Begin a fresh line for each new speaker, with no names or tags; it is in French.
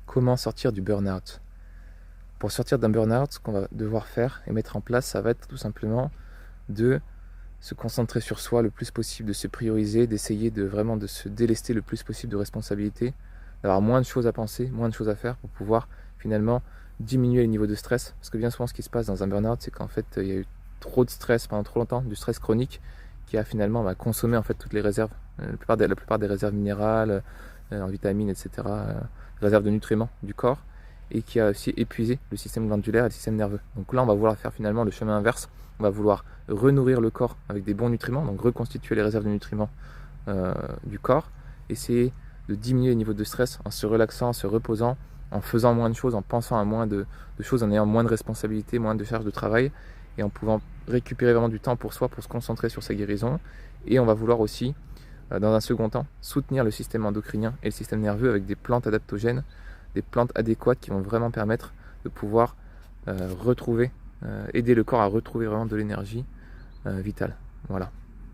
Comment sortir du burn-out? Pour sortir d'un burn-out, ce qu'on va devoir faire et mettre en place, ça va être tout simplement de se concentrer sur soi le plus possible, de se prioriser, d'essayer de vraiment de se délester le plus possible de responsabilités, d'avoir moins de choses à penser, moins de choses à faire pour pouvoir finalement diminuer les niveaux de stress. Parce que bien souvent, ce qui se passe dans un burn-out, c'est qu'en fait, il y a eu trop de stress pendant trop longtemps, du stress chronique qui a finalement consommé en fait toutes les réserves, la plupart des réserves minérales, en vitamines, etc., réserves de nutriments du corps, et qui a aussi épuisé le système glandulaire et le système nerveux. Donc là, on va vouloir faire finalement le chemin inverse. On va vouloir renourrir le corps avec des bons nutriments, donc reconstituer les réserves de nutriments du corps, essayer de diminuer les niveaux de stress en se relaxant, en se reposant, en faisant moins de choses, en pensant à moins de choses, en ayant moins de responsabilités, moins de charges de travail, et en pouvant récupérer vraiment du temps pour soi, pour se concentrer sur sa guérison. Et on va vouloir aussi, dans un second temps, soutenir le système endocrinien et le système nerveux avec des plantes adaptogènes, des plantes adéquates qui vont vraiment permettre de pouvoir aider le corps à retrouver vraiment de l'énergie vitale. Voilà.